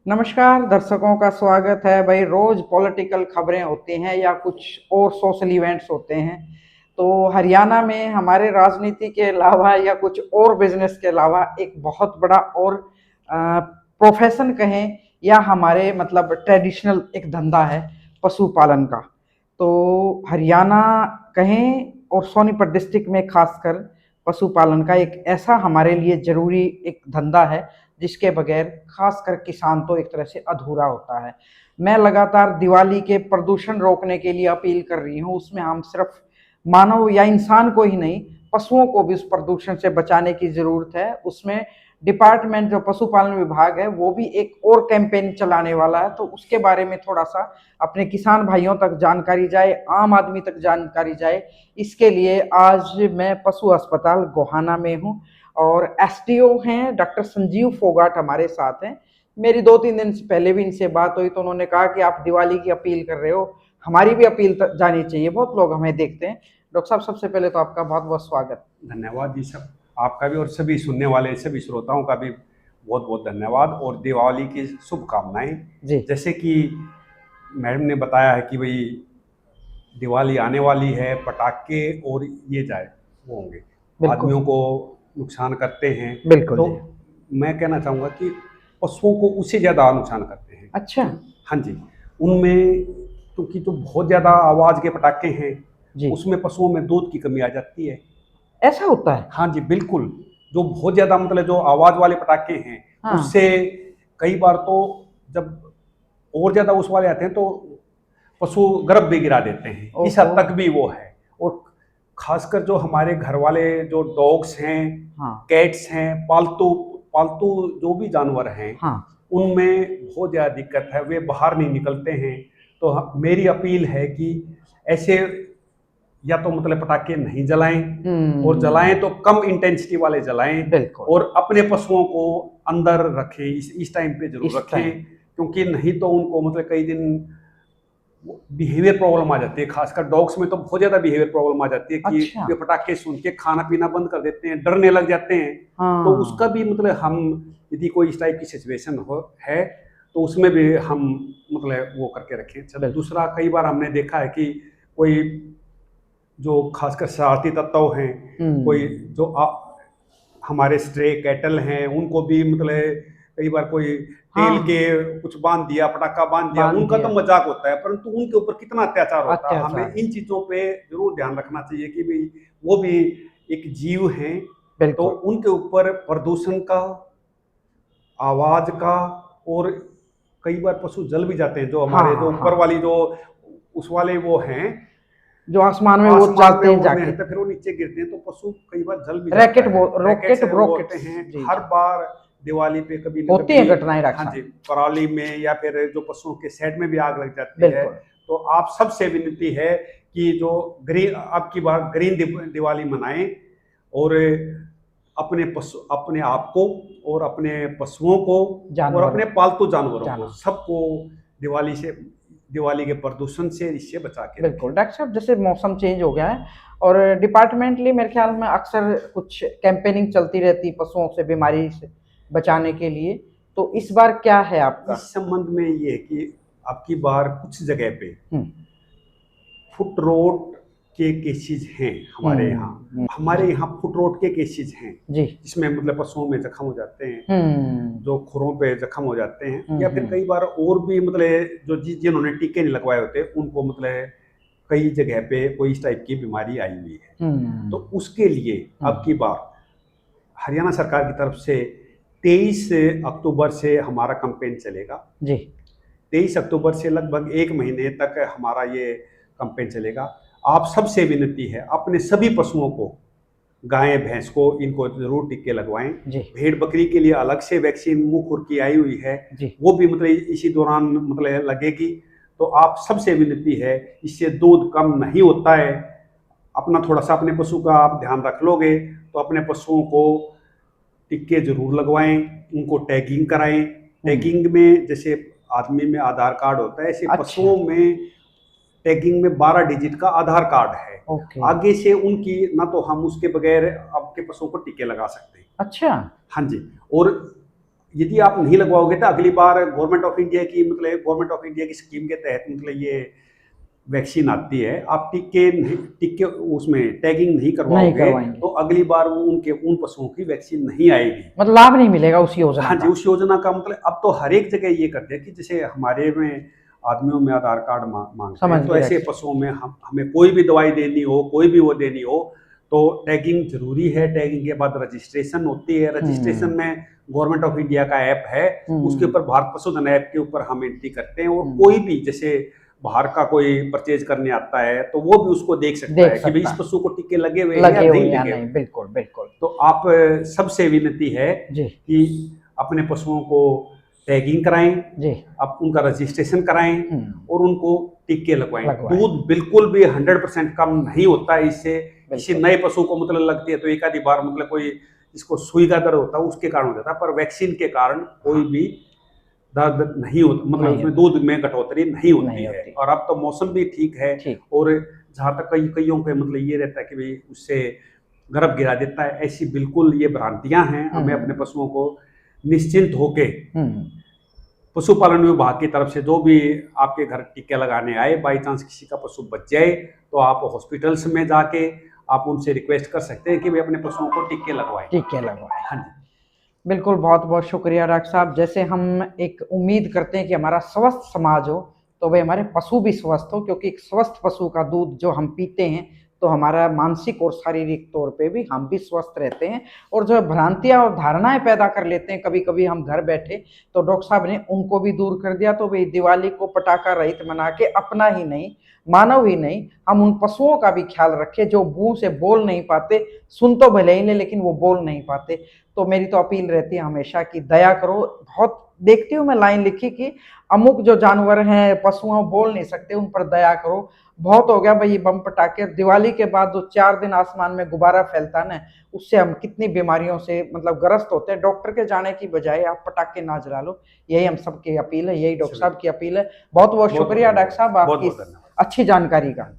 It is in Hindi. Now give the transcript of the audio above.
नमस्कार दर्शकों का स्वागत है भाई। रोज पॉलिटिकल खबरें होती हैं या कुछ और सोशल इवेंट्स होते हैं, तो हरियाणा में हमारे राजनीति के अलावा या कुछ और बिजनेस के अलावा एक बहुत बड़ा और प्रोफेशन कहें या हमारे मतलब ट्रेडिशनल एक धंधा है पशुपालन का। तो हरियाणा कहें और सोनीपत डिस्ट्रिक्ट में खासकर पशुपालन का एक ऐसा हमारे लिए जरूरी एक धंधा है जिसके बगैर खासकर किसान तो एक तरह से अधूरा होता है। मैं लगातार दिवाली के प्रदूषण रोकने के लिए अपील कर रही हूँ। उसमें हम सिर्फ मानव या इंसान को ही नहीं, पशुओं को भी उस प्रदूषण से बचाने की जरूरत है। उसमें डिपार्टमेंट जो पशुपालन विभाग है वो भी एक और कैंपेन चलाने वाला है, तो उसके बारे में थोड़ा सा अपने किसान भाइयों तक जानकारी जाए, आम आदमी तक जानकारी जाए, इसके लिए आज मैं पशु अस्पताल गोहाना में हूँ और एसडीओ हैं डॉक्टर संजीव फोगाट हमारे साथ हैं। मेरी 2-3 दिन से पहले भी इनसे बात हुई तो उन्होंने कहा कि आप दिवाली की अपील कर रहे हो, हमारी भी अपील जानी चाहिए, बहुत लोग हमें देखते हैं। डॉक्टर साहब, सबसे पहले तो आपका बहुत बहुत स्वागत। धन्यवाद जी। सब आपका भी और सभी सुनने वाले सभी श्रोताओं का भी बहुत बहुत धन्यवाद और दिवाली की शुभकामनाएं। जी जैसे कि मैडम ने बताया है कि भाई दिवाली आने वाली है, पटाखे और ये जाए वो होंगे, आदमियों को नुकसान करते हैं। बिल्कुल तो जी। मैं कहना चाहूँगा कि पशुओं को उससे ज़्यादा नुकसान करते हैं। अच्छा हाँ जी, उनमें क्योंकि जो बहुत ज़्यादा आवाज़ के पटाखे हैं जी, उसमें पशुओं में दूध की कमी आ जाती है। ऐसा होता है। हाँ जी, बिल्कुल। जो बहुत ज़्यादा मतलब जो आवाज़ वाले पटाखे हैं, हाँ उससे कई बार तो जब और ज़्यादा उस वाले आते हैं तो पशु गर्भ भी गिरा देते हैं। इस हद ओहो। तक भी वो है। और ख़ासकर जो हमारे घर वाले जो डॉग्स हैं, हाँ कैट्स हैं, पालतू पालतू जो भी जानवर हैं, हाँ उनमें बहुत ज़्यादा दिक्कत है, वे बाहर नहीं निकलते हैं। तो मेरी अपील है कि ऐसे या तो मतलब पटाखे नहीं जलाएं और जलाएं तो कम इंटेंसिटी वाले जलाएं बिल्कुल। और अपने पशुओं को अंदर रखें, इस टाइम पे जरूर इस रखें, टाइम क्योंकि नहीं तो उनको मतलब कई दिन बिहेवियर प्रॉब्लम आ जाती है। खासकर डॉग्स में तो बहुत ज़्यादा बिहेवियर प्रॉब्लम आ जाती है कि अच्छा। वे पटाखे सुन के खाना पीना बंद कर देते हैं, डरने लग जाते हैं। तो उसका हाँ भी मतलब हम यदि कोई इस टाइप की सिचुएशन हो है तो उसमें भी हम मतलब वो करके रखें। चलो, बिल्कुल। दूसरा कई बार हमने देखा है कि कोई जो खासकर शरारती तत्व हैं, कोई जो हमारे स्ट्रे कैटल हैं, उनको भी मतलब कई बार कोई तेल हाँ के कुछ बांध दिया, पटाखा बांध दिया, बांध उनका तो दिया। मजाक होता है, परंतु उनके ऊपर कितना अत्याचार होता है। हमें अत्याचार। इन चीज़ों पे ज़रूर ध्यान रखना चाहिए कि भाई वो भी एक जीव हैं, तो बिल्कुल। उनके ऊपर प्रदूषण का, आवाज़ का, और कई बार पशु जल भी जाते हैं। जो हमारे जो हाँ ऊपर हाँ, वाली जो उस वाले वो हैं, जो आसमान में वो आसमान पे चलते हैं उड़ने जाके। हैं तो फिर वो नीचे गिरते हैं तो पशु कई बार जल भी रैकेट जाता है। रैकेट रॉकेट से वो होते ब्रोकेट्स। हैं जी हर जी, बार दिवाली पे कभी न होती कभी। हैं घटनाएं डॉक्टर हाँ जी, साहब। पराली में या फिर जो पशुओं के शेड में भी आग लग जाती है। बिल्कुल। तो आप सबसे विनती है कि जो ग्रीन अब की बार ग्रीन दिवाली मनाएं और अपने आप को और अपने पशुओं को और जानवर। अपने पालतू जानवरों को जानवर। सबको दिवाली के प्रदूषण से इससे बचा के बिल्कुल रखें। डॉक्टर साहब, जैसे मौसम चेंज हो गया है और डिपार्टमेंटली मेरे ख्याल में अक्सर कुछ कैंपेनिंग चलती रहती पशुओं से बीमारी से बचाने के लिए, तो इस बार क्या है आपका? इस संबंध में ये है कि अब की बार कुछ जगह पे हम्म फुट रोट के केसेस हैं हमारे जी यहाँ फुट रोट के केसेस हैं, जी। जिसमें मतलब पशुओं में जख्म हो जाते हैं, हम्म जो खुरों पे जख्म हो जाते हैं, या फिर कई बार और भी मतलब जो जिन्होंने टीके नहीं लगवाए होते उनको मतलब कई जगह पे कोई इस टाइप की बीमारी आई हुई है। तो उसके लिए अब की बार हरियाणा सरकार की तरफ से 23 अक्टूबर से हमारा कैंपेन चलेगा। जी 23 अक्टूबर से लगभग 1 महीने तक हमारा ये कैंपेन चलेगा। आप सबसे विनती है अपने सभी पशुओं को, गाय भैंस को, इनको जरूर टीके लगवाएं। जी भेड़ बकरी के लिए अलग से वैक्सीन मुंह खुर की आई हुई है, जी। वो भी मतलब इसी दौरान मतलब लगेगी। तो आप सबसे विनती है, इससे दूध कम नहीं होता है। अपना थोड़ा सा अपने पशु का आप ध्यान रख लोगे तो अपने पशुओं को टिक्के जरूर लगवाएं, उनको टैगिंग कराएं। टैगिंग में जैसे आदमी में आधार कार्ड होता है, ऐसे अच्छा। पशुओं में टैगिंग में 12 डिजिट का आधार कार्ड है। ओके। आगे से उनकी ना तो हम उसके बगैर आपके पशुओं को टीके लगा सकते हैं। अच्छा। हाँ जी। और यदि आप नहीं लगवाओगे तो अगली बार गवर्नमेंट ऑफ इंडिया की स्कीम के तहत मतलब ये वैक्सीन आती है, आप टिक्के उसमें टैगिंग नहीं करवाओगे करवाएंगे। तो अगली बार वो उन पशुओं की वैक्सीन नहीं आएगी, मतलब लाभ नहीं मिलेगा उस योजना हाँ जी। का। उस योजना का मतलब अब तो हर एक जगह ये करते हैं कि जैसे हमारे में आदमियों में आधार कार्ड मांगते समझ हैं, तो गया। ऐसे पशुओं में हमें कोई भी दवाई देनी हो, कोई भी वो देनी हो तो टैगिंग जरूरी है। टैगिंग के बाद रजिस्ट्रेशन होती है, रजिस्ट्रेशन में गवर्नमेंट ऑफ इंडिया का ऐप है, उसके ऊपर भारत पशुधन ऐप के ऊपर हम एंट्री करते हैं, और कोई भी जैसे बाहर का कोई परचेज करने आता है तो वो भी उसको देख सकता है कि भाई इस पशु को टीके लगे हुए हैं या नहीं लगे हुए। बिल्कुल बिल्कुल। तो आप सबसे विनती है कि अपने पशुओं को टैगिंग कराएं जी, आप उनका रजिस्ट्रेशन कराएं और उनको टीके लगवाएं। दूध बिल्कुल भी 100% कम नहीं होता है इससे। किसी नए पशु को मतलब लगती है तो एक आधी बार मतलब कोई इसको सुई का दर्द होता है उसके कारण हो जाता है, पर वैक्सीन के कारण कोई भी दर्द नहीं होता, मतलब उसमें दूध में कटौती नहीं होती है। और अब तो मौसम भी ठीक है, और जहाँ तक कईयों के मतलब ये रहता है कि भाई उससे गर्भ गिरा देता है, ऐसी बिल्कुल ये भ्रांतियां हैं। हमें अपने पशुओं को निश्चिंत होके पशुपालन विभाग की तरफ से जो भी आपके घर टीके लगाने आए, बाई चांस किसी का पशु बच जाए तो आप हॉस्पिटल्स में जाके आप उनसे रिक्वेस्ट कर सकते हैं कि वे अपने पशुओं को टीके लगवाएं। हाँ जी, बिल्कुल। बहुत बहुत शुक्रिया डॉक्टर साहब। जैसे हम एक उम्मीद करते हैं कि हमारा स्वस्थ समाज हो तो वे हमारे पशु भी स्वस्थ हो, क्योंकि एक स्वस्थ पशु का दूध जो हम पीते हैं तो हमारा मानसिक और शारीरिक तौर पे भी हम भी स्वस्थ रहते हैं। और जो भ्रांतियां और धारणाएं पैदा कर लेते हैं कभी कभी हम घर बैठे, तो डॉक्टर साहब ने उनको भी दूर कर दिया। तो वे दिवाली को पटाखा रहित मना के अपना ही नहीं, मानव ही नहीं, हम उन पशुओं का भी ख्याल रखें जो मुंह से बोल नहीं पाते, सुन तो भले ही ले लेकिन वो बोल नहीं पाते। तो मेरी तो अपील रहती है हमेशा कि दया करो। बहुत देखती हूँ मैं लाइन लिखी कि अमुक जो जानवर हैं पशु हैं बोल नहीं सकते, उन पर दया करो। बहुत हो गया भाई ये बम पटाखे। दिवाली के बाद जो 4 दिन आसमान में गुब्बारा फैलता है ना, उससे हम कितनी बीमारियों से मतलब ग्रस्त होते हैं। डॉक्टर के जाने की बजाय आप पटाखे ना जला लो, यही हम सबकी अपील है, यही डॉक्टर साहब की अपील है। बहुत बहुत शुक्रिया डॉक्टर साहब आपकी अच्छी जानकारी का।